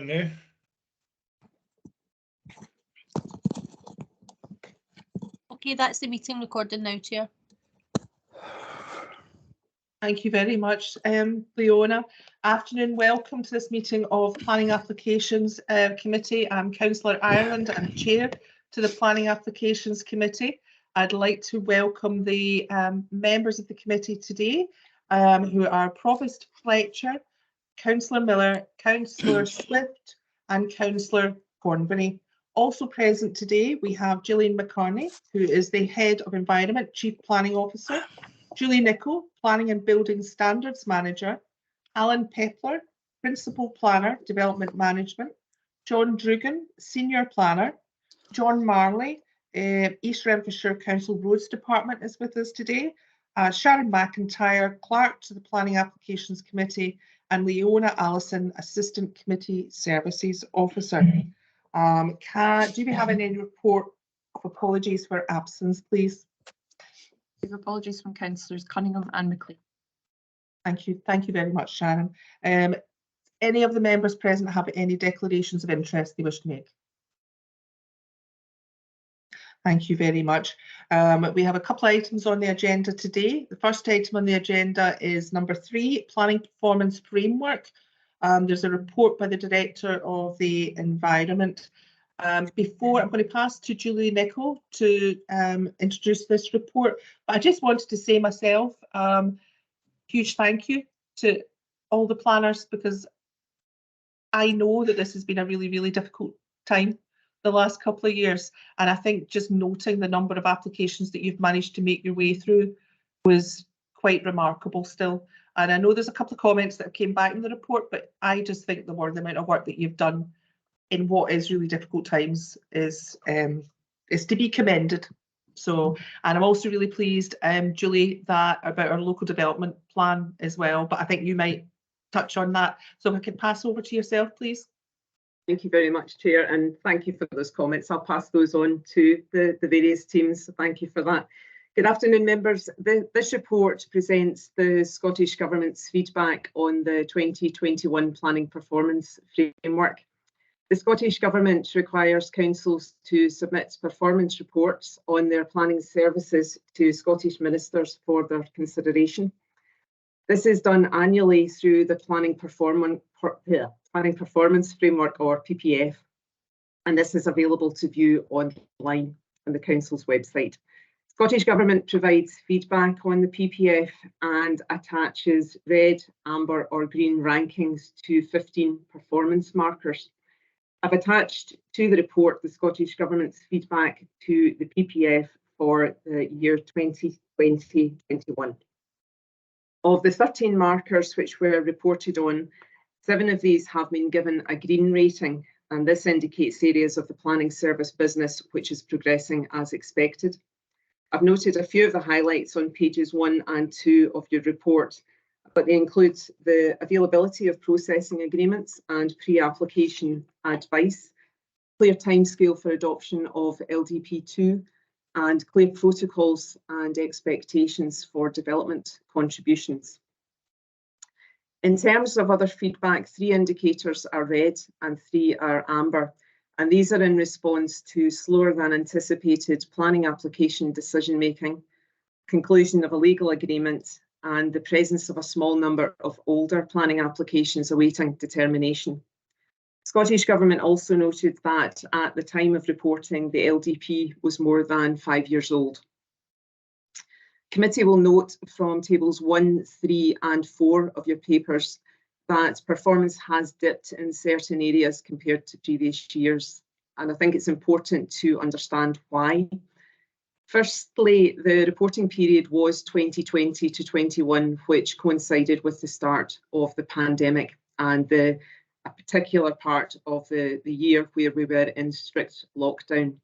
now. Okay, that's the meeting recorded now, Chair. Thank you very much, Leona. Afternoon, welcome to this meeting of Planning Applications Committee. I'm Councillor Ireland and Chair to the Planning Applications Committee. I'd like to welcome the members of the committee today, who are Provost Fletcher, Councillor Miller, Councillor Swift and Councillor Cornbury. Also present today, we have Gillian McCartney, who is the Head of Environment, Chief Planning Officer, Julie Nicholl, Planning and Building Standards Manager, Alan Pepler, Principal Planner, Development Management, John Drugan, Senior Planner, John Marley, East Renfrewshire Council Roads Department is with us today, Sharon McIntyre, Clerk to the Planning Applications Committee, and Leona Allison, Assistant Committee Services Officer. Do we have any report of apologies for absence, please? Apologies from Councillors Cunningham and McLean. Thank you very much, Sharon. Any of the members present have any declarations of interest they wish to make? Thank you very much. We have a couple of items on the agenda today. The first item on the agenda is number 3, Planning Performance Framework. There's a report by the Director of the Environment. Before, I'm going to pass to Julie Nicholl to introduce this report, but I just wanted to say myself, huge thank you to all the planners, because I know that this has been a really, really difficult time the last couple of years, and I think just noting the number of applications that you've managed to make your way through was quite remarkable still. And I know there's a couple of comments that came back in the report, but I just think the amount of work that you've done in what is really difficult times is to be commended. So, and I'm also really pleased, Julie, that about our local development plan as well, but I think you might touch on that. So if I could pass over to yourself, please. Thank you very much, Chair, and thank you for those comments. I'll pass those on to the various teams, so thank you for that. Good afternoon, members. This report presents the Scottish Government's feedback on the 2021 Planning Performance Framework. The Scottish Government requires councils to submit performance reports on their planning services to Scottish ministers for their consideration. This is done annually through the Planning Performance Framework, or PPF, and this is available to view online on the Council's website. Scottish Government provides feedback on the PPF and attaches red, amber or green rankings to 15 performance markers. I've attached to the report the Scottish Government's feedback to the PPF for the year 2020-21. Of the 13 markers which were reported on, 7 of these have been given a green rating, and this indicates areas of the planning service business which is progressing as expected. I've noted a few of the highlights on pages 1 and 2 of your report, but they include the availability of processing agreements and pre-application advice, clear timescale for adoption of LDP2, and clear protocols and expectations for development contributions. In terms of other feedback, 3 indicators are red and 3 are amber, and these are in response to slower than anticipated planning application decision making, conclusion of a legal agreement, and the presence of a small number of older planning applications awaiting determination. Scottish Government also noted that at the time of reporting, the LDP was more than 5 years old. Committee will note from tables 1, 3 and 4 of your papers that performance has dipped in certain areas compared to previous years, and I think it's important to understand why. Firstly, the reporting period was 2020 to 21, which coincided with the start of the pandemic and a particular part of the year where we were in strict lockdown.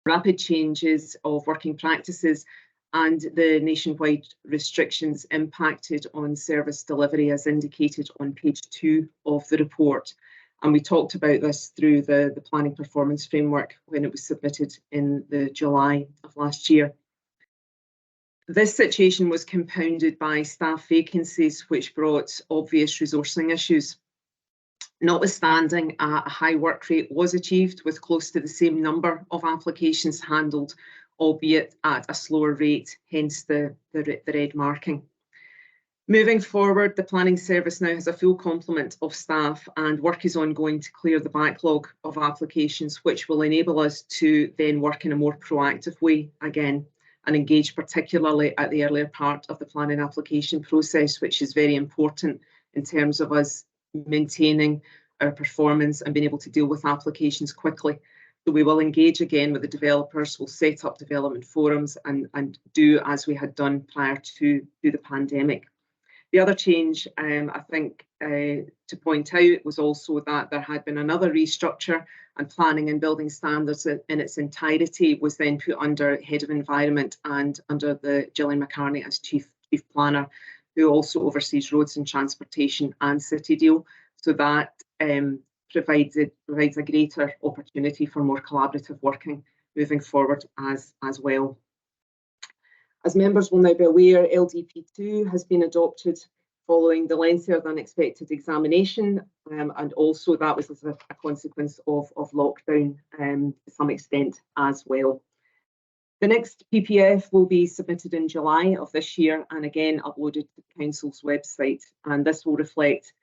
Rapid changes of working practices and the nationwide restrictions impacted on service delivery, as indicated on page 2 of the report. And we talked about this through the Planning Performance Framework when it was submitted in the July of last year. This situation was compounded by staff vacancies, which brought obvious resourcing issues. Notwithstanding, a high work rate was achieved with close to the same number of applications handled, albeit at a slower rate, hence the red marking. Moving forward, the planning service now has a full complement of staff and work is ongoing to clear the backlog of applications, which will enable us to then work in a more proactive way again and engage particularly at the earlier part of the planning application process, which is very important in terms of us maintaining our performance and being able to deal with applications quickly. So we will engage again with the developers, we'll set up development forums and do as we had done prior to the pandemic. The other change, I think, to point out was also that there had been another restructure, and planning and building standards in its entirety was then put under Head of Environment and under the Gillian McCartney as Chief Planner, who also oversees roads and transportation and City Deal. So that provides a greater opportunity for more collaborative working moving forward as well. As members will now be aware, LDP2 has been adopted following the lengthier than expected examination, and also that was as a consequence of lockdown to some extent as well. The next PPF will be submitted in July of this year and again uploaded to the Council's website, and this will reflect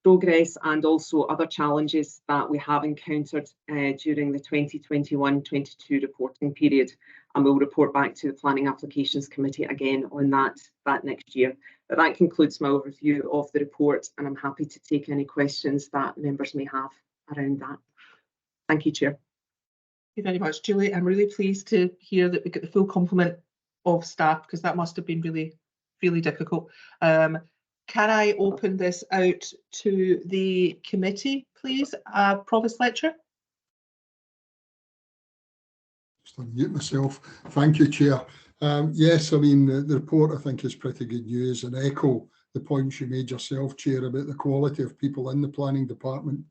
progress and also other challenges that we have encountered during the 2021-22 reporting period, and we'll report back to the Planning Applications Committee again on that next year. But that concludes my overview of the report, and I'm happy to take any questions that members may have around that. Thank you, Chair. Thank you very much, Julie. I'm really pleased to hear that we get the full complement of staff, because that must have been really, really difficult. Can I open this out to the committee, please? Provost Fletcher. Just unmute myself. Thank you, Chair. Yes, I mean, the report I think is pretty good news, and echo the points you made yourself, Chair, about the quality of people in the planning department.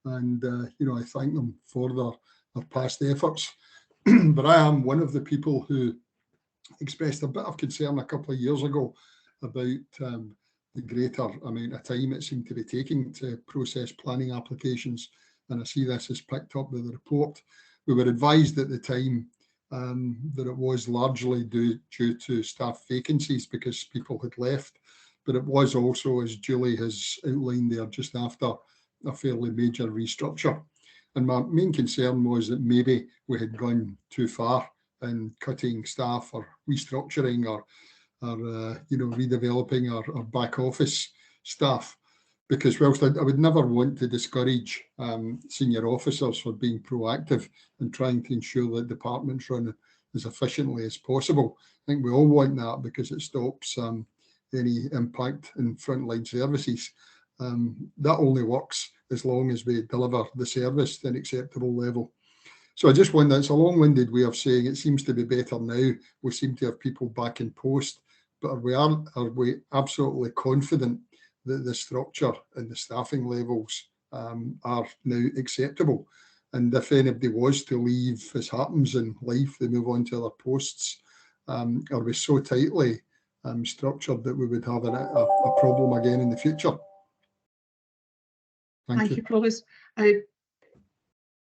And, you know, I thank them for their past efforts. But I am one of the people who expressed a bit of concern a couple of years ago about the greater amount of time it seemed to be taking to process planning applications. And I see this is picked up with the report. We were advised at the time that it was largely due to staff vacancies because people had left. But it was also, as Julie has outlined there, just after a fairly major restructure. And my main concern was that maybe we had gone too far in cutting staff or restructuring or you know, redeveloping our back office staff, because whilst I would never want to discourage senior officers for being proactive and trying to ensure that departments run as efficiently as possible, I think we all want that because it stops any impact in frontline services. That only works as long as we deliver the service to an acceptable level. So I just wonder, it's a long-winded way of saying it seems to be better now. We seem to have people back in post, but are we absolutely confident that the structure and the staffing levels are now acceptable? And if anybody was to leave, as happens in life, they move on to other posts, are we so tightly structured that we would have a problem again in the future? Thank you, Provost.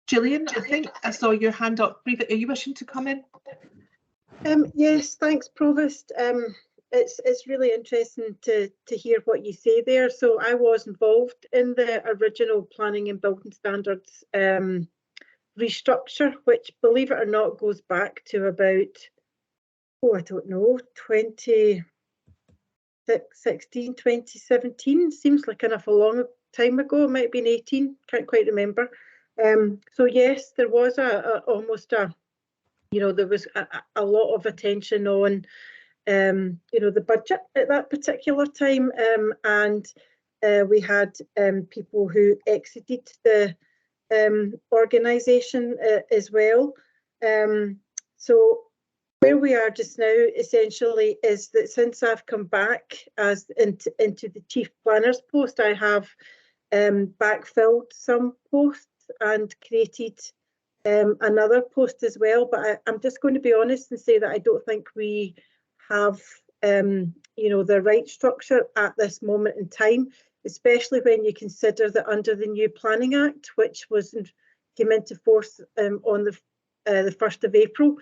Gillian, I think I saw your hand up. Are you wishing to come in? Yes, thanks, Provost. It's really interesting to hear what you say there. So I was involved in the original planning and building standards restructure, which, believe it or not, goes back to about, I don't know, 2016, 2017. Seems like enough a long time ago. It might have been 18, can't quite remember. So yes, there was almost a, you know, there was a lot of attention on you know, the budget at that particular time, and we had people who exited the organisation as well. So where we are just now essentially is that since I've come back as into the Chief Planner's post, I have backfilled some posts and created another post as well. But I'm just going to be honest and say that I don't think we have you know, the right structure at this moment in time. especially when you consider that under the new Planning Act, which came into force on the 1st of April,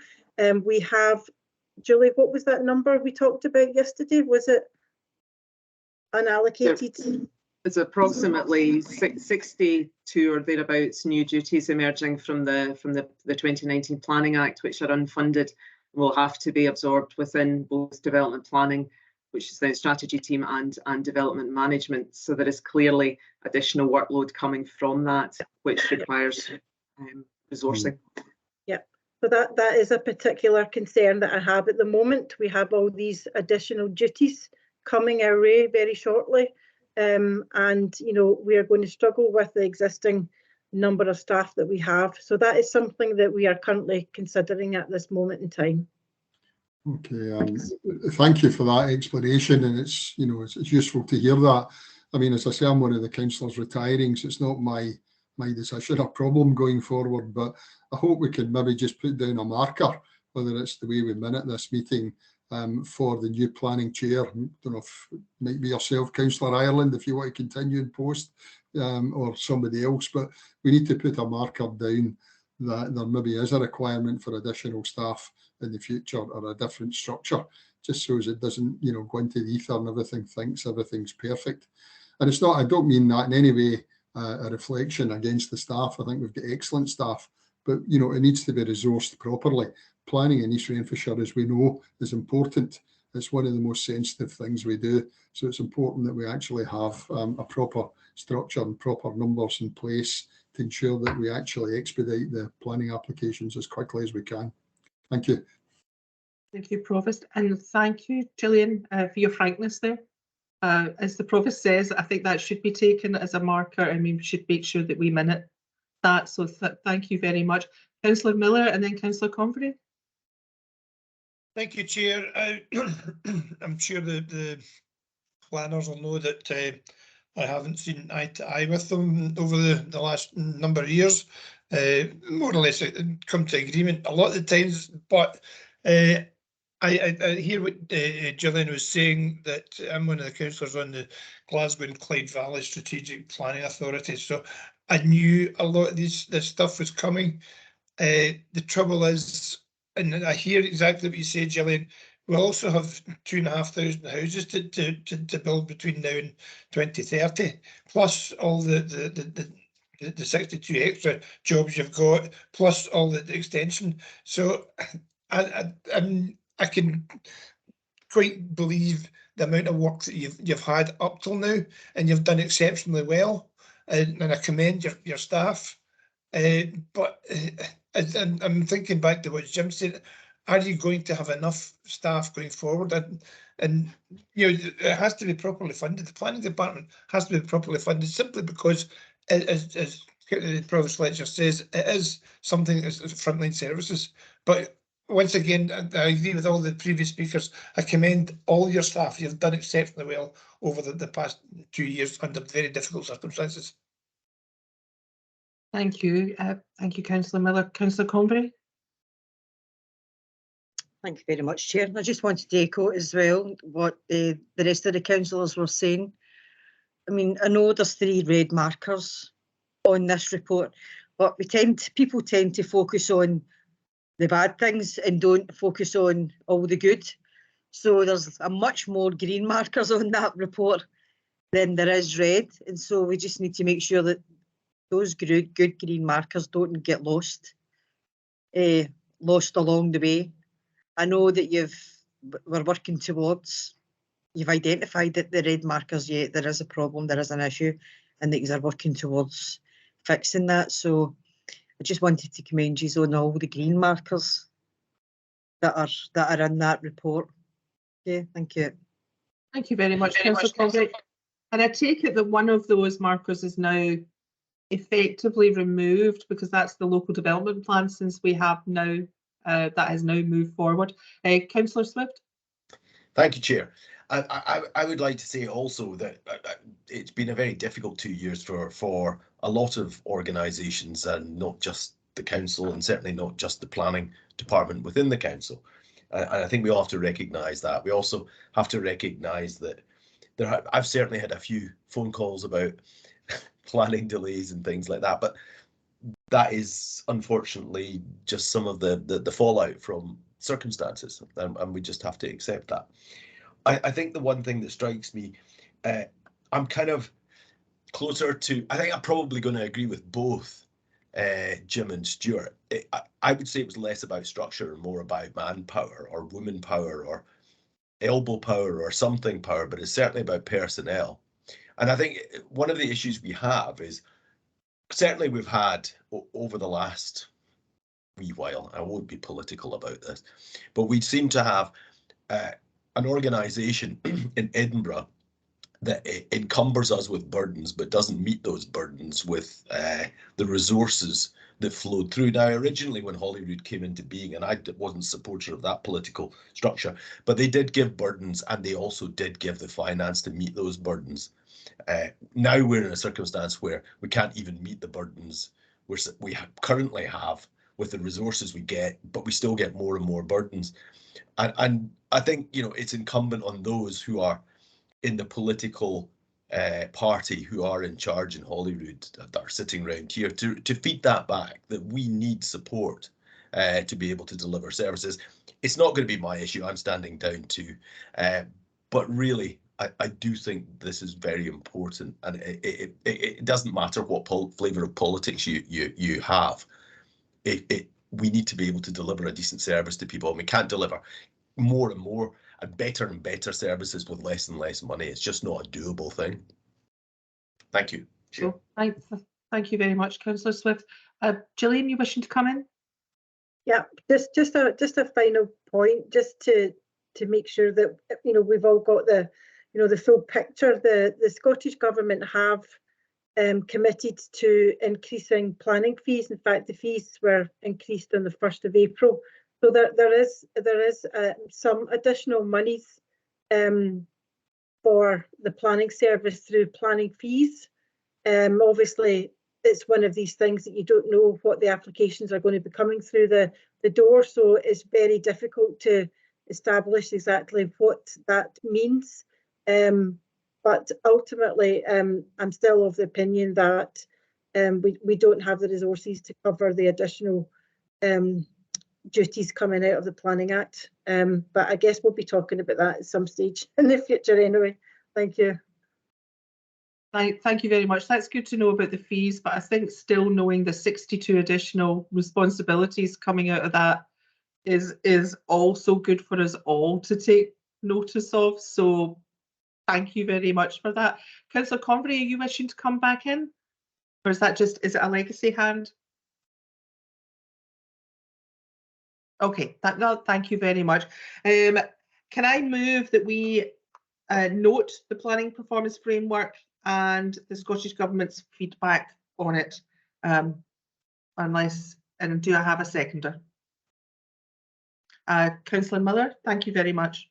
we have, Julie, what was that number we talked about yesterday? Was it unallocated? It's approximately 62 or thereabouts new duties emerging from the 2019 Planning Act, which are unfunded, will have to be absorbed within both development planning, which is the strategy team, and development management. So there is clearly additional workload coming from that, which requires resourcing. Yeah, so that is a particular concern that I have at the moment. We have all these additional duties coming our way very shortly. And, you know, we are going to struggle with the existing number of staff that we have. So that is something that we are currently considering at this moment in time. Okay, thank you for that explanation, and it's, you know, it's useful to hear that. I mean, as I say, I'm one of the councillors retiring, so it's not my decision or problem going forward, but I hope we can maybe just put down a marker, whether it's the way we minute this meeting, for the new planning chair. I don't know if it might be yourself, Councillor Ireland, if you want to continue in post, or somebody else, but we need to put a marker down that there maybe is a requirement for additional staff in the future, or a different structure, just so as it doesn't, you know, go into the ether and everything thinks everything's perfect. And it's not, I don't mean that in any way a reflection against the staff. I think we've got excellent staff, but, you know, it needs to be resourced properly. Planning in East Renfrewshire, as we know, is important. It's one of the most sensitive things we do. So it's important that we actually have a proper structure and proper numbers in place to ensure that we actually expedite the planning applications as quickly as we can. Thank you. Thank you, Provost, and thank you, Gillian, for your frankness there. As the Provost says, I think that should be taken as a marker, and we should make sure that we minute that. So thank you very much. Councillor Miller and then Councillor Convery. Thank you, Chair. I'm sure the planners will know that I haven't seen eye to eye with them over the last number of years. More or less come to agreement a lot of the times, but I hear what Gillian was saying, that I'm one of the councillors on the Glasgow and Clyde Valley Strategic Planning Authority, so I knew a lot of this stuff was coming. The trouble is, and I hear exactly what you say, Gillian, we also have 2,500 houses to build between now and 2030, plus all the 62 extra jobs you've got, plus all the extension. So I can quite believe the amount of work that you've had up till now, and you've done exceptionally well, and I commend your staff. But I'm thinking back to what Jim said. Are you going to have enough staff going forward? And you know, it has to be properly funded. The planning department has to be properly funded, simply because, as Provost Fletcher says, it is something that's frontline services. But once again, I agree with all the previous speakers. I commend all your staff. You've done exceptionally well over the past 2 years under very difficult circumstances. Thank you, Councillor Miller. Councillor Convery. Thank you very much, Chair. I just wanted to echo as well what the rest of the councillors were saying. I mean, I know there's 3 red markers on this report, but people tend to focus on the bad things and don't focus on all the good. So there's a much more green markers on that report than there is red, and so we just need to make sure that those good green markers don't get lost along the way. I know that we're working towards, you've identified that the red markers, yeah, there is a problem, there is an issue, and that you're working towards fixing that. So I just wanted to commend you on all the green markers that are in that report. Okay, thank you. Thank you very much, Councillor Convery. And I take it that one of those markers is now effectively removed, because that's the local development plan, since we have now that has now moved forward. Councillor Swift. Thank you, Chair. I would like to say also that it's been a very difficult 2 years for a lot of organisations, and not just the council, and certainly not just the planning department within the council. And I think we all have to recognise that. We also have to recognise that I've certainly had a few phone calls about planning delays and things like that, but that is unfortunately just some of the fallout from circumstances, and we just have to accept that. I think the one thing that strikes me, I'm kind of closer to, I think I'm probably going to agree with both Jim and Stuart. I would say it was less about structure and more about manpower or woman power or elbow power or something power, but it's certainly about personnel. And I think one of the issues we have is, certainly we've had over the last wee while, I won't be political about this, but we seem to have an organisation in Edinburgh that encumbers us with burdens, but doesn't meet those burdens with the resources that flowed through. Now, originally when Holyrood came into being, and I wasn't a supporter of that political structure, but they did give burdens, and they also did give the finance to meet those burdens. Now we're in a circumstance where we can't even meet the burdens we currently have with the resources we get, but we still get more and more burdens. And I think, you know, it's incumbent on those who are in the political party, who are in charge in Holyrood, that are sitting around here, to feed that back, that we need support to be able to deliver services. It's not going to be my issue, I'm standing down too, but really I do think this is very important, and it doesn't matter what flavour of politics you have. We need to be able to deliver a decent service to people, and we can't deliver more and more and better services with less and less money. It's just not a doable thing. Thank you. So, thank you very much, Councillor Swift. Gillian, you wishing to come in? Yeah, just a final point, just to make sure that, you know, we've all got the, you know, the full picture. The Scottish Government have committed to increasing planning fees. In fact, the fees were increased on the 1st of April. So there is some additional monies for the planning service through planning fees. Obviously, it's one of these things that you don't know what the applications are going to be coming through the door, so it's very difficult to establish exactly what that means. But ultimately, I'm still of the opinion that we don't have the resources to cover the additional duties coming out of the Planning Act. But I guess we'll be talking about that at some stage in the future anyway. Thank you. Thank you very much. That's good to know about the fees, but I think still knowing the 62 additional responsibilities coming out of that is also good for us all to take notice of. So thank you very much for that. Councillor Convery, are you wishing to come back in? Or is it a legacy hand? Okay, thank you very much. Can I move that we note the planning performance framework and the Scottish Government's feedback on it? And do I have a seconder? Councillor Miller, thank you very much.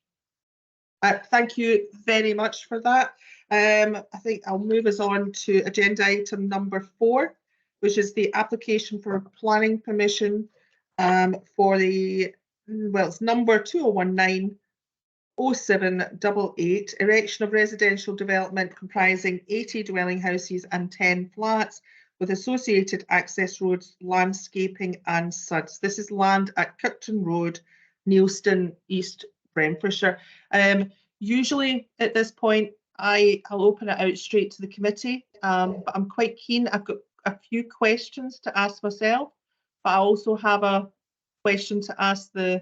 Thank you very much for that. I think I'll move us on to agenda item number 4, which is the application for planning permission for the, well, it's number 2019 0788, erection of residential development comprising 80 dwelling houses and 10 flats with associated access roads, landscaping and suds. This is land at Kirkton Road, Neilston, East Renfrewshire. Usually at this point, I'll open it out straight to the committee, but I'm quite keen. I've got a few questions to ask myself, but I also have a question to ask the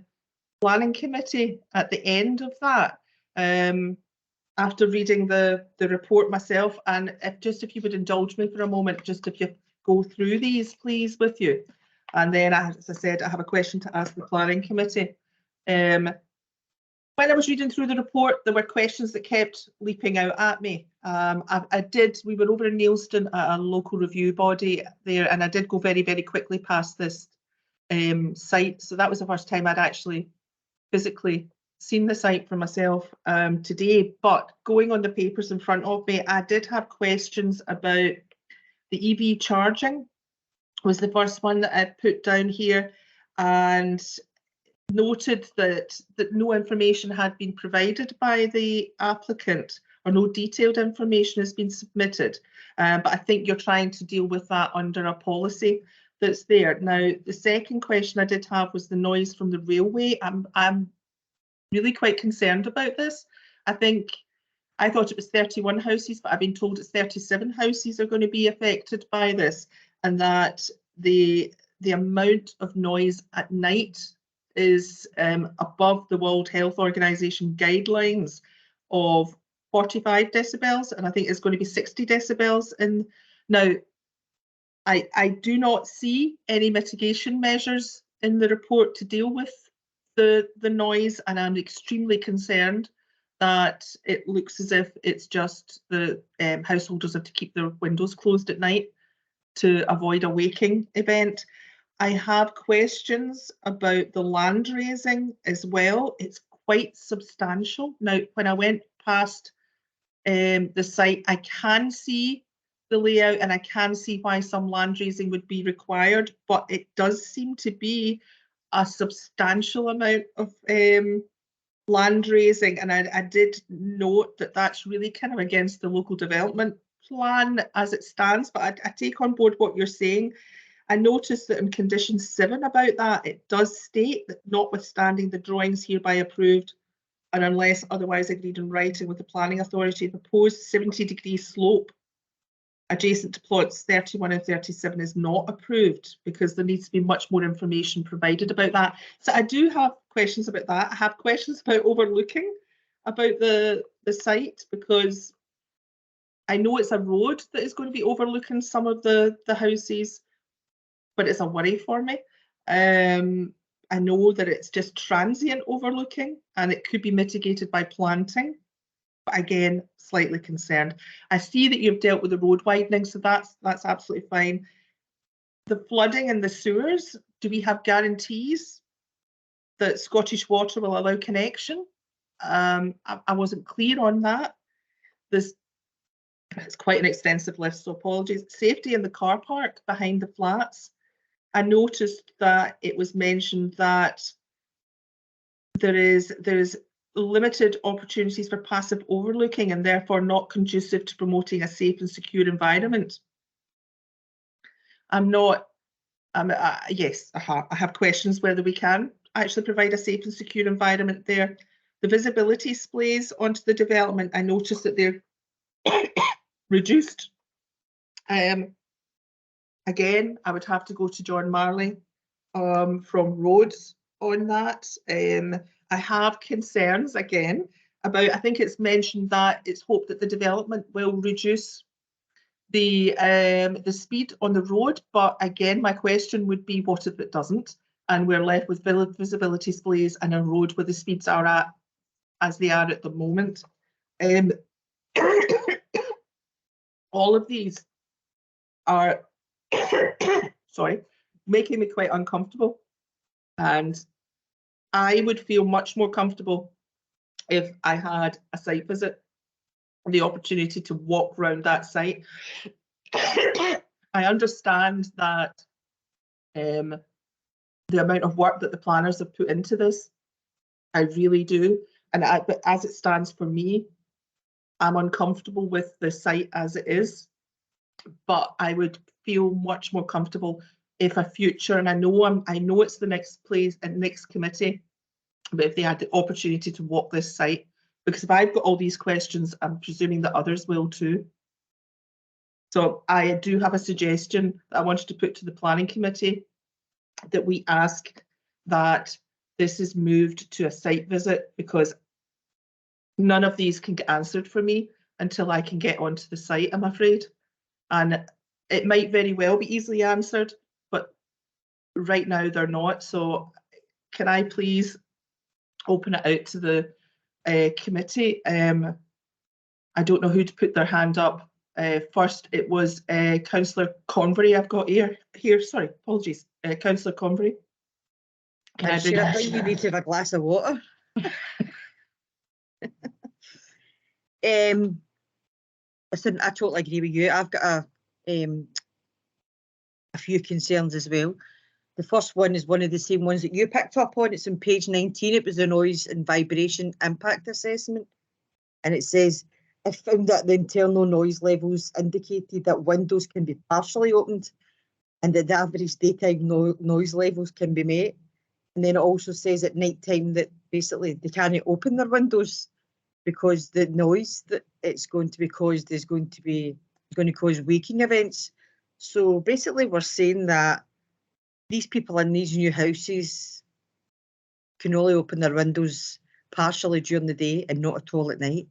planning committee at the end of that, after reading the report myself. And if you would indulge me for a moment, just if you go through these, please, with you. And then, as I said, I have a question to ask the planning committee. When I was reading through the report, there were questions that kept leaping out at me. We were over in Neilston at a local review body there, and I did go very, very quickly past this site. So that was the first time I'd actually physically seen the site for myself today. But going on the papers in front of me, I did have questions about the EV charging, was the first one that I put down here, and noted that no information had been provided by the applicant or no detailed information has been submitted. But I think you're trying to deal with that under a policy that's there. Now, the second question I did have was the noise from the railway. I'm really quite concerned about this. I thought it was 31 houses, but I've been told it's 37 houses are going to be affected by this, and that the amount of noise at night is above the World Health Organization guidelines of 45 decibels, and I think it's going to be 60 decibels. And now, I do not see any mitigation measures in the report to deal with the noise, and I'm extremely concerned that it looks as if it's just the householders have to keep their windows closed at night to avoid a waking event. I have questions about the land raising as well. It's quite substantial. Now, when I went past the site, I can see the layout and I can see why some land raising would be required, but it does seem to be a substantial amount of land raising, and I did note that that's really kind of against the local development plan as it stands, but I take on board what you're saying. I noticed that in condition 7 about that, it does state that notwithstanding the drawings hereby approved and unless otherwise agreed in writing with the planning authority, the proposed 70-degree slope adjacent to plots 31 and 37 is not approved, because there needs to be much more information provided about that. So I do have questions about that. I have questions about overlooking about the site, because I know it's a road that is going to be overlooking some of the houses, but it's a worry for me. I know that it's just transient overlooking and it could be mitigated by planting. But again, slightly concerned. I see that you've dealt with the road widening, so that's absolutely fine. The flooding and the sewers, do we have guarantees that Scottish Water will allow connection? I wasn't clear on that. It's quite an extensive list, so apologies. Safety in the car park behind the flats. I noticed that it was mentioned that there is limited opportunities for passive overlooking and therefore not conducive to promoting a safe and secure environment. Yes, I have questions whether we can actually provide a safe and secure environment there. The visibility splays onto the development, I noticed that they're reduced. Again, I would have to go to John Marley from Roads on that. I have concerns again about, I think it's mentioned that it's hoped that the development will reduce the speed on the road, but again, my question would be, what if it doesn't? And we're left with visibility splays and a road where the speeds are at as they are at the moment. All of these are sorry, making me quite uncomfortable, and I would feel much more comfortable if I had a site visit, the opportunity to walk around that site. I understand that the amount of work that the planners have put into this, I really do, but as it stands for me, I'm uncomfortable with the site as it is, but I would feel much more comfortable if a future, and I know it's the next place and next committee, but if they had the opportunity to walk this site, because if I've got all these questions, I'm presuming that others will too. So I do have a suggestion that I wanted to put to the planning committee, that we ask that this is moved to a site visit, because none of these can get answered for me until I can get onto the site, I'm afraid. And it might very well be easily answered, but right now they're not. So can I please open it out to the committee? I don't know who to put their hand up. First, it was Councillor Convery. I've got here. Sorry, apologies. Councillor Convery. I think you need to have a glass of water. Listen, I totally agree with you. I've got a few concerns as well. The first one is one of the same ones that you picked up on. It's on page 19. It was the noise and vibration impact assessment. And it says, I found that the internal noise levels indicated that windows can be partially opened and that the average daytime noise levels can be met. And then it also says at night time that basically they can't open their windows because the noise that it's going to be caused is going to cause waking events. So basically we're saying that these people in these new houses can only open their windows partially during the day and not at all at night.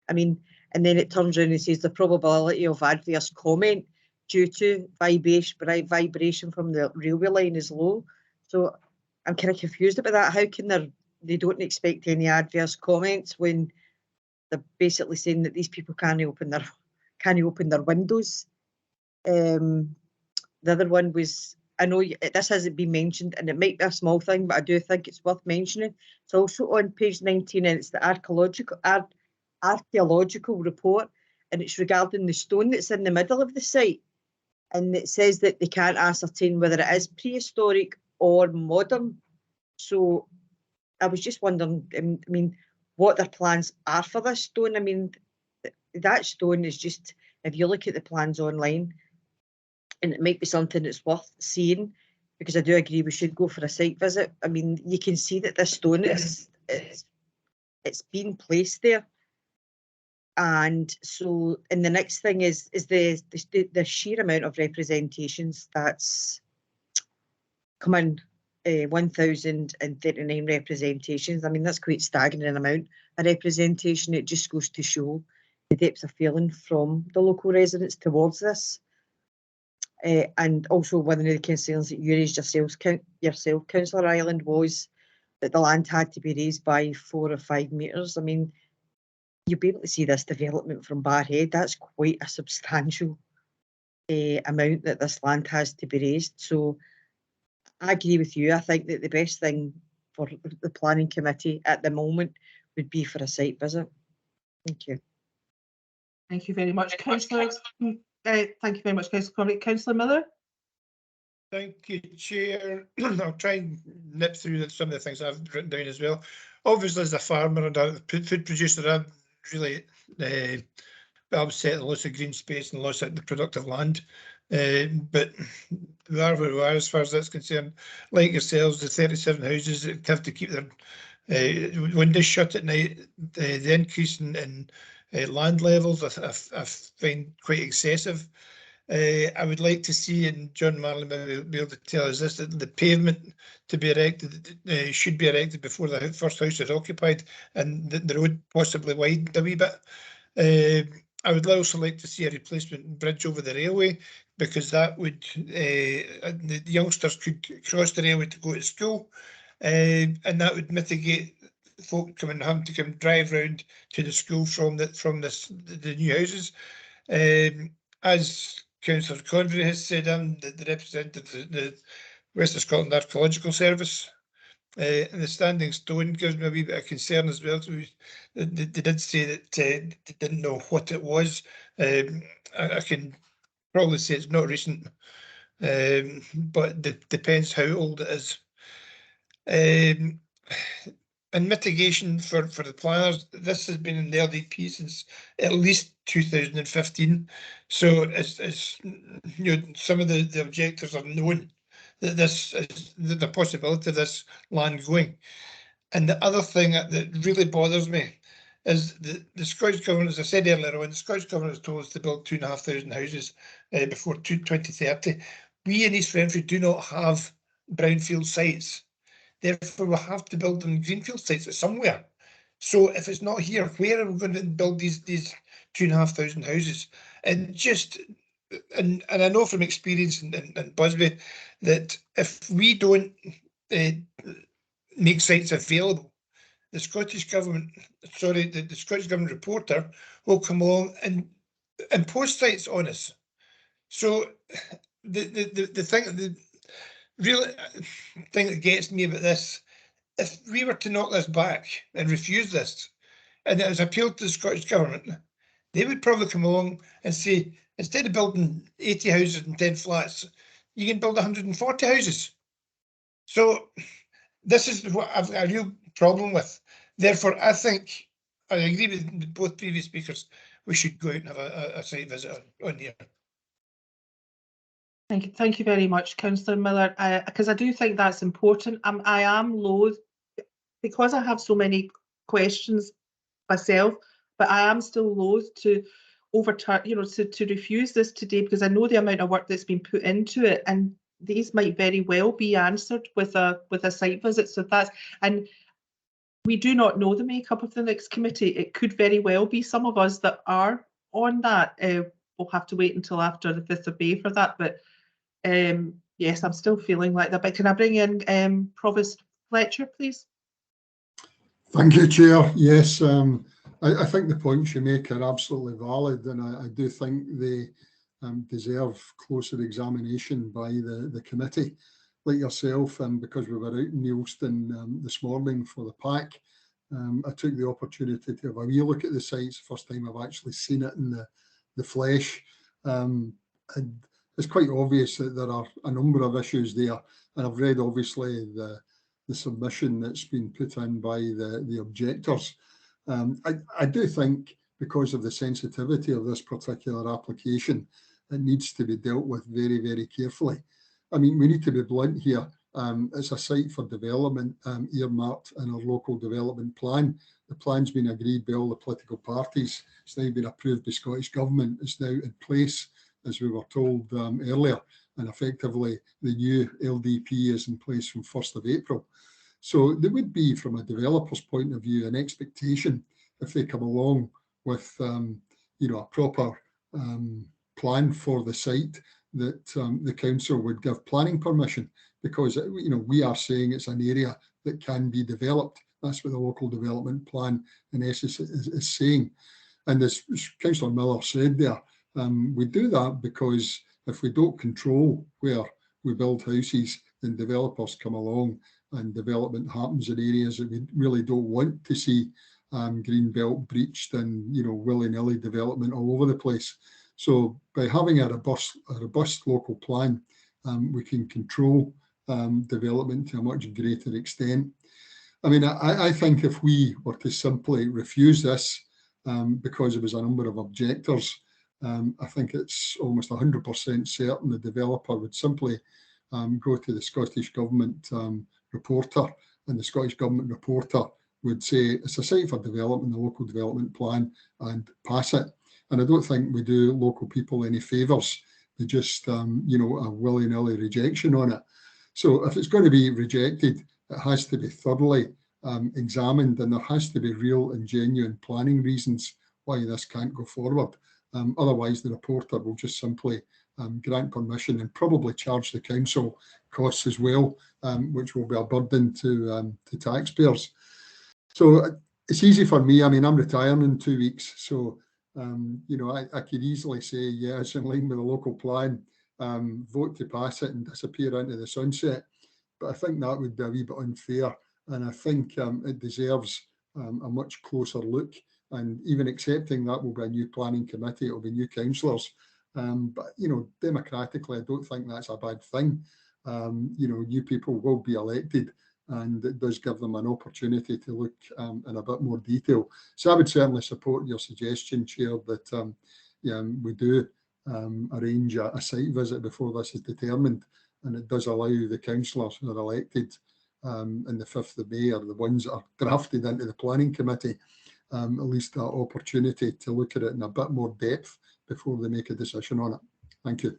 I mean, and then it turns around and says the probability of adverse comment due to vibration from the railway line is low. So I'm kind of confused about that. How can they don't expect any adverse comments when they're basically saying that these people can't open their windows? The other one was, I know this hasn't been mentioned and it might be a small thing, but I do think it's worth mentioning. It's also on page 19 and it's the archaeological report, and it's regarding the stone that's in the middle of the site, and it says that they can't ascertain whether it is prehistoric or modern. So I was just wondering, I mean, what their plans are for this stone. I mean, that stone is just, if you look at the plans online, and it might be something that's worth seeing, because I do agree we should go for a site visit. I mean, you can see that this stone it's been placed there. And so, and the next thing is the sheer amount of representations that's come in, 1,039 representations. I mean, that's quite staggering amount of representation. It just goes to show the depth of feeling from the local residents towards this. And also one of the concerns that you raised yourself, Councillor Ireland, was that the land had to be raised by 4 or 5 metres. I mean, you'll be able to see this development from Barhead. That's quite a substantial amount that this land has to be raised. So I agree with you. I think that the best thing for the planning committee at the moment would be for a site visit. Thank you. Thank you very much, Councillor. Thank you very much, Councillor Conrick. Councillor Miller? Thank you, Chair. I'll try and nip through some of the things I've written down as well. Obviously, as a farmer and a food producer, I'm really upset at the loss of green space and loss of the productive land. But we are where we are as far as that's concerned. Like yourselves, the 37 houses that have to keep their windows shut at night, the increase in land levels I find quite excessive. I would like to see, and John Marley may be able to tell us this, that the pavement to be erected should be erected before the first house is occupied, and the road possibly widened a wee bit. I would also like to see a replacement bridge over the railway, because that would, the youngsters could cross the railway to go to school, and that would mitigate folk having to come drive round to the school from the new houses. As Councillor Convery has said, I'm the representative of the West of Scotland Archaeological Service. And the standing stone gives me a wee bit of concern as well. So they did say that they didn't know what it was. I can probably say it's not recent, but it depends how old it is. And mitigation for the planners, this has been in the LDP since at least 2015. So it's you know, some of the objectors are known that this is the possibility of this land going. And the other thing that really bothers me is the Scottish Government, as I said earlier on, the Scottish Government has told us to build 2,500 houses before 2030. We in East Renfrew do not have brownfield sites. Therefore, we'll have to build them greenfield sites somewhere. So if it's not here, where are we going to build these 2,500 houses? And I know from experience in Busby that if we don't make sites available, the Scottish Government, the Scottish Government reporter will come along and post sites on us. So the real thing that gets me about this, if we were to knock this back and refuse this, and it was appealed to the Scottish Government, they would probably come along and say, instead of building 80 houses and 10 flats, you can build 140 houses. So this is what I've got a real problem with. Therefore, I think I agree with both previous speakers. We should go out and have a site visit on here. Thank you very much, Councillor Miller, because I do think that's important. I am loath, because I have so many questions myself, but I am still loath to overturn, to refuse this today, because I know the amount of work that's been put into it, and these might very well be answered with a site visit. So and we do not know the makeup of the next committee. It could very well be some of us that are on that. We'll have to wait until after the 5th of May for that, but yes, I'm still feeling like that. But can I bring in Provost Fletcher, please? Thank you, Chair. Yes, I think the points you make are absolutely valid, and I do think they deserve closer examination by the committee, like yourself. Because we were out in Neilston this morning for the pack, I took the opportunity to have a wee look at the sites. First time I've actually seen it in the flesh. And it's quite obvious that there are a number of issues there, and I've read obviously the submission that's been put in by the objectors. I do think, because of the sensitivity of this particular application, it needs to be dealt with very, very carefully. I mean, we need to be blunt here. It's a site for development earmarked in our local development plan. The plan's been agreed by all the political parties. It's now been approved by Scottish Government. It's now in place, as we were told earlier, and effectively the new LDP is in place from 1st of April. So there would be, from a developer's point of view, an expectation, if they come along with a proper plan for the site, that the council would give planning permission, because we are saying it's an area that can be developed. That's what the local development plan in essence is saying. And as Councillor Miller said there, we do that because if we don't control where we build houses, then developers come along and development happens in areas that we really don't want to see green belt breached and willy-nilly development all over the place. So by having a robust local plan, we can control development to a much greater extent. I mean, I think if we were to simply refuse this because there was a number of objectors, I think it's almost 100% certain the developer would simply go to the Scottish Government reporter, and the Scottish Government reporter would say it's a site for development, the local development plan, and pass it. And I don't think we do local people any favours to just a willy-nilly rejection on it. So if it's going to be rejected, it has to be thoroughly examined, and there has to be real and genuine planning reasons why this can't go forward. Otherwise, the reporter will just simply grant permission and probably charge the council costs as well, which will be a burden to taxpayers. So it's easy for me. I mean, I'm retiring in 2 weeks, so I could easily say yes, in line with the local plan, vote to pass it and disappear into the sunset. But I think that would be a wee bit unfair, and I think it deserves a much closer look. And even accepting that will be a new planning committee, it will be new councillors. But democratically, I don't think that's a bad thing. New people will be elected, and it does give them an opportunity to look in a bit more detail. So I would certainly support your suggestion, Chair, that we do arrange a site visit before this is determined, and it does allow the councillors who are elected on the 5th of May, or the ones that are drafted into the planning committee, at least that opportunity to look at it in a bit more depth before they make a decision on it. Thank you.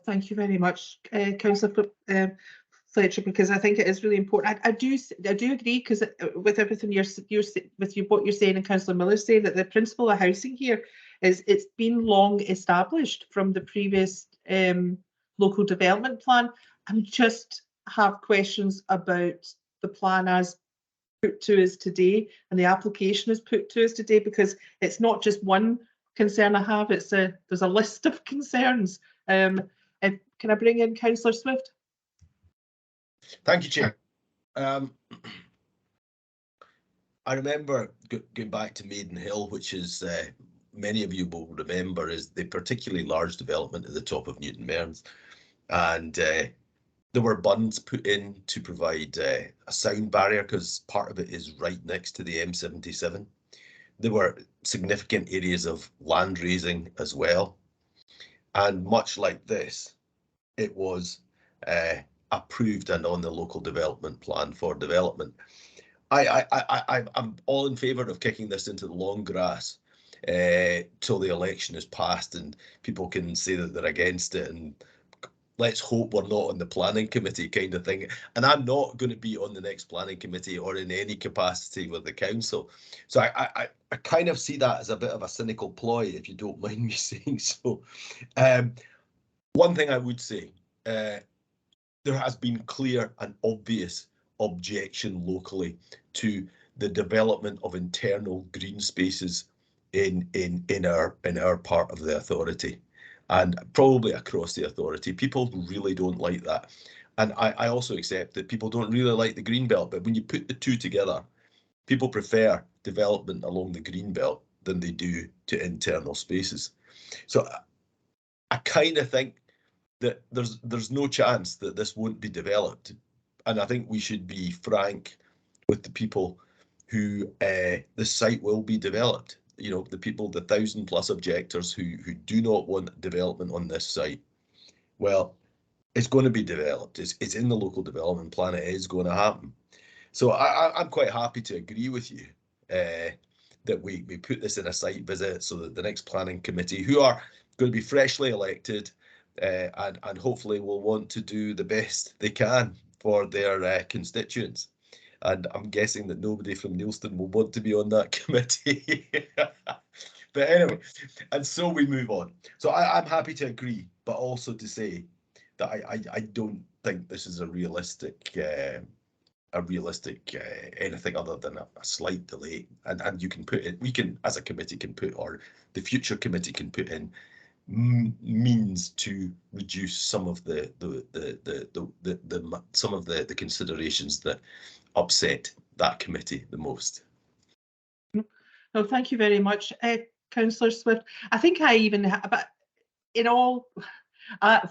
Thank you very much, Councillor Fletcher, because I think it is really important. I do agree, because with everything what you're saying and Councillor Miller saying, that the principle of housing here is it's been long established from the previous local development plan. I just have questions about the plan as put to us today, and the application is put to us today, because it's not just one concern I have, there's a list of concerns. Can I bring in Councillor Swift? Thank you, Chair. I remember going back to Maiden Hill, which is many of you will remember is the particularly large development at the top of Newton Mearns, and There were bunds put in to provide a sound barrier because part of it is right next to the M77. There were significant areas of land raising as well. And much like this, it was approved and on the local development plan for development. I'm all in favour of kicking this into the long grass till the election is passed and people can say that they're against it, and let's hope we're not on the planning committee kind of thing. And I'm not going to be on the next planning committee or in any capacity with the council. So I kind of see that as a bit of a cynical ploy, if you don't mind me saying so. One thing I would say, there has been clear and obvious objection locally to the development of internal green spaces in our part of the authority, and probably across the authority. People really don't like that, and I also accept that people don't really like the green belt, but when you put the two together, people prefer development along the green belt than they do to internal spaces. So I kind of think that there's no chance that this won't be developed, and I think we should be frank with the people who the site will be developed. You know, the people, the 1,000+ objectors who do not want development on this site. Well, it's going to be developed. It's in the local development plan. It is going to happen. So I'm quite happy to agree with you that we put this in a site visit so that the next planning committee, who are going to be freshly elected, and hopefully will want to do the best they can for their constituents. And I'm guessing that nobody from Neilston will want to be on that committee. But anyway, and so we move on. So I'm happy to agree, but also to say that I don't think this is a realistic anything other than a slight delay. And you can put it, we can, as a committee, can put, or the future committee can put in means to reduce some of the considerations that upset that committee the most. No, thank you very much, Councillor Swift. I think I even, but in all,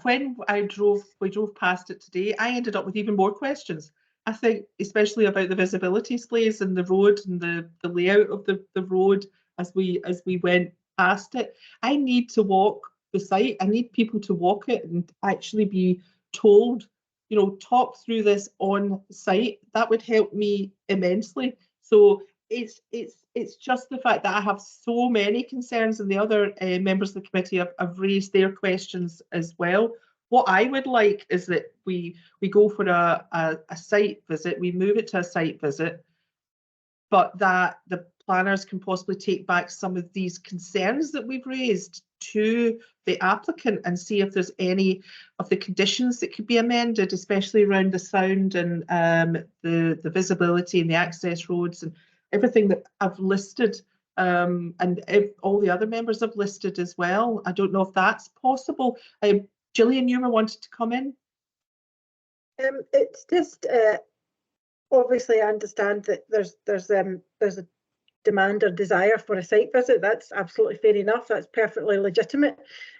when we drove past it today, I ended up with even more questions. I think, especially about the visibility displays and the road and the layout of the road as we went past it. I need to walk the site. I need people to walk it and actually be told, you know, talk through this on site. That would help me immensely. So it's just the fact that I have so many concerns, and the other members of the committee have raised their questions as well. What I would like is that we go for a site visit, we move it to a site visit, but that the planners can possibly take back some of these concerns that we've raised to the applicant and see if there's any of the conditions that could be amended, especially around the sound and the visibility and the access roads and everything that I've listed, and if all the other members have listed as well. I don't know if that's possible. Gillian, you were wanting to come in? It's just obviously I understand that there's a demand or desire for a site visit. That's absolutely fair enough. That's perfectly legitimate.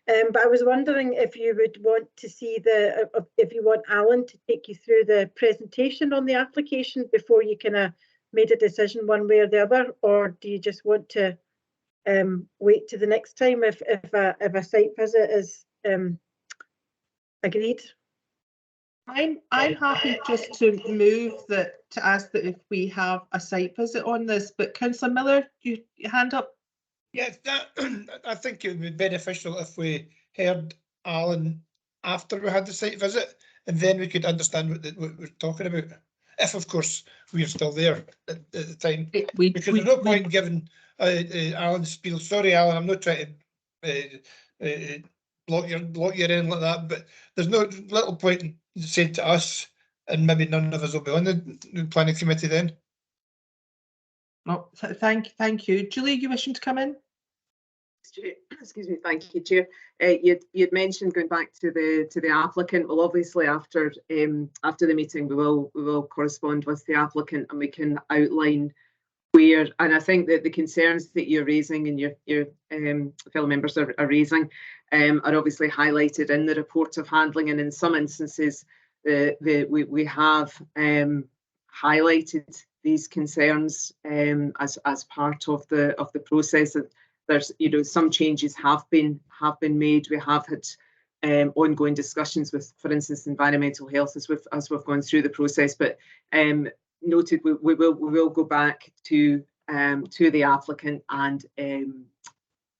But I was wondering if you would want to see if you want Alan to take you through the presentation on the application before you kind of made a decision one way or the other, or do you just want to wait to the next time if a site visit is agreed? I'm happy just to move that, to ask that if we have a site visit on this, but Councillor Miller, your hand up. Yes, I think it would be beneficial if we heard Alan after we had the site visit, and then we could understand what we're talking about. If, of course, we are still there at the time. Because there's no point in giving Alan spiel. Sorry, Alan, I'm not trying to block your in like that, but there's no little point in saying to us, and maybe none of us will be on the planning committee then. No, thank you. Julie, you wishing to come in? Excuse me, thank you, Chair. You'd mentioned going back to the applicant. Well, obviously after the meeting, we will correspond with the applicant and we can outline where. And I think that the concerns that you're raising and your fellow members are raising are obviously highlighted in the report of handling, and in some instances we have highlighted these concerns as part of the process. There's, you know, some changes have been made. We have had ongoing discussions with, for instance, environmental health as we've gone through the process. But noted, we will go back to the applicant and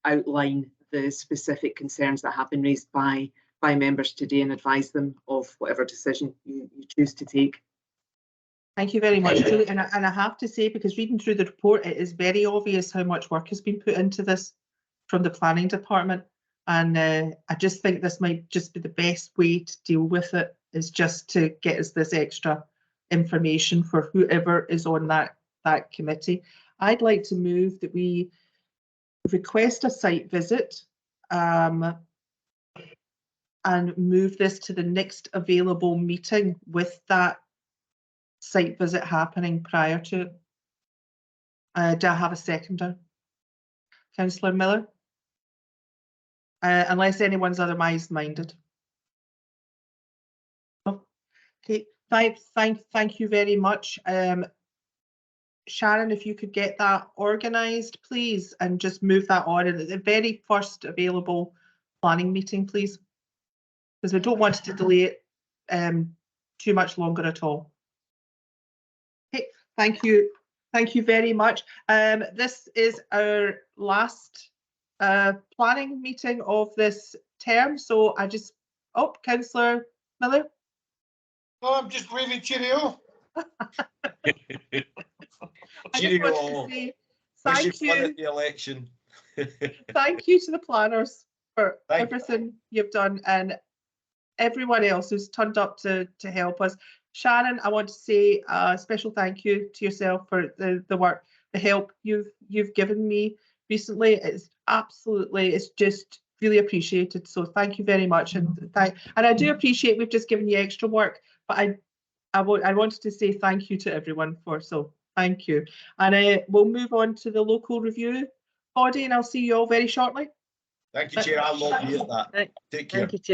outline the specific concerns that have been raised by members today and advise them of whatever decision you choose to take. Thank you very much, Julie. And I have to say, because reading through the report, it is very obvious how much work has been put into this from the planning department. And I just think this might just be the best way to deal with it, is just to get us this extra information for whoever is on that committee. I'd like to move that we request a site visit and move this to the next available meeting with that site visit happening prior to it. Do I have a seconder? Councillor Miller? Unless anyone's otherwise minded. Okay, thank you very much. Sharon, if you could get that organised, please, and just move that on at the very first available planning meeting, please, because we don't want to delay it too much longer at all. Okay, thank you very much. This is our last planning meeting of this term, so I just, oh, Councillor Miller. Oh, I'm just waving cheerio. Cheerio. Thank you. At the election. Thank you to the planners for Thank everything you've done, and everyone else who's turned up to help us. Sharon, I want to say a special thank you to yourself for the work, the help you've given me recently. It's just really appreciated. So thank you very much, and I do appreciate we've just given you extra work, but I wanted to say thank you to everyone so thank you. And we'll move on to the local review body, and I'll see you all very shortly. Thank you, Chair. I'll log you at that. Take care. Thank you, Chair.